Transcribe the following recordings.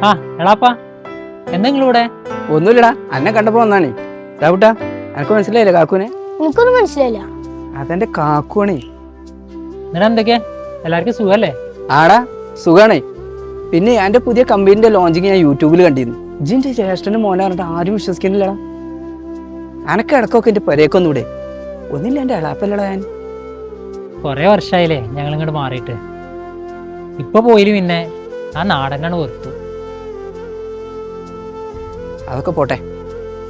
ആ എളാപ്പാ എന്തെങ്കിലും ഒന്നുമില്ലടാ, അന്നെ കണ്ടപ്പോ വന്നാണേ. ചാവൂട്ടാ, എനക്ക് മനസ്സിലായില്ലേ കാക്കുനെ? എനിക്കൊന്നും മനസ്സിലായില്ല. അതെന്റെ കാക്കുവാണേ. എന്നിട്ട് എന്തൊക്കെ എല്ലാവർക്കും സുഖല്ലേ? ആടാ സുഖാണേ. പിന്നെ എന്റെ പുതിയ കമ്പനിന്റെ ലോഞ്ചിങ് ഞാൻ യൂട്യൂബിൽ കണ്ടിരുന്നു. ജിന്റെ ജ്യേഷ്ഠന്റെ മോനെ പറഞ്ഞിട്ട് ആരും വിശ്വസിക്കുന്നില്ലടാ. അനക്ക് ഇടക്കൊക്കെ എന്റെ പെരേക്കൊന്നൂടെ? ഒന്നില്ല എന്റെ എളാപ്പല്ലടാ ഞാൻ. കൊറേ വർഷമായില്ലേ ഞങ്ങൾ ഇങ്ങോട്ട് മാറിയിട്ട്. ഇപ്പൊ പോയില് പിന്നെ ആ നാടനാണ് വെറുത്തു. അതൊക്കെ പോട്ടെ.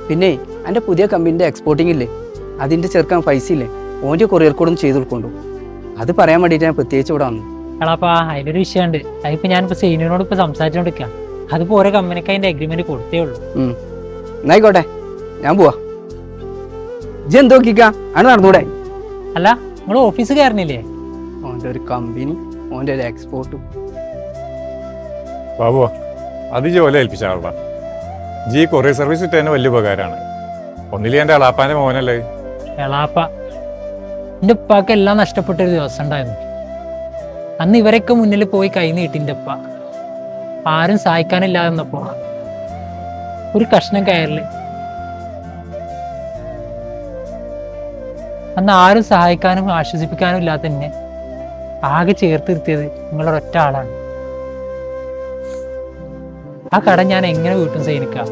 പിന്നെ എന്റെ പുതിയ കമ്പനിന്റെ എക്സ്പോർട്ടിംഗ് ഇല്ലേ, അതിന്റെ ചെറുക്കാൻ പൈസ ഇല്ലേ, ഓന്റെ കൊറിയർ കോഡും ചെയ്ത് കൊടുക്കൊണ്ടു. അത് പറയാൻ വേണ്ടിയിട്ട് ഞാൻ പ്രത്യേകിച്ച് ഇവിടെ വന്നു. എളാപ്പാ അതിലൊരു വിഷയമുണ്ട്. അതിപ്പോ ഞാനിപ്പോ സൈനിനോട് ഇപ്പൊ സംസാരിച്ചോണ്ടിരിക്കാം. അതിപ്പോ ഓരോ കമ്പനിക്ക് അതിന്റെ അഗ്രിമെന്റ് കൊടുത്തേ ഉള്ളൂ. എന്നായിക്കോട്ടെ, ഞാൻ പോവാ. ഇജ്ജ് എന്തോക്കിക്കാ ആണ് നടന്നൂടെ? അല്ല നിങ്ങൾ ഓഫീസ് കയറണില്ലേ? ഓന്റെ ഒരു കമ്പനി, ഓന്റെ ഒരു എക്സ്പോർട്ടും. ബാബു അത് ജോലി ഏൽപ്പിച്ചാളാ. ജി കൊറിയർ സർവീസ് ഇട്ട് തന്നെ വലിയ ഉപകാരമാണ്. ഒന്നിലും എൻ്റെ അളാപ്പാൻ്റെ മോനല്ലേ. എളാപ്പ എൻ്റെ ഉപ്പാക്ക് എല്ലാം നഷ്ടപ്പെട്ടൊരു ദിവസം ഉണ്ടായിരുന്നു. അന്ന് ഇവരൊക്കെ മുന്നിൽ പോയി കൈ നീട്ടിൻ്റെ ഉപ്പ ആരും സഹായിക്കാനില്ലാതെ വന്നപ്പോ ഒരു കഷ്ണം കയറില് അന്ന് ആരും സഹായിക്കാനും ആശ്വസിപ്പിക്കാനും ഇല്ലാത്ത എന്നെ ആകെ ചേർത്ത് നിർത്തിയത് നിങ്ങളൊരൊറ്റ ആളാണ്. ആ കട ഞാൻ എങ്ങനെ വീട്ടും സൈനിക്കാം?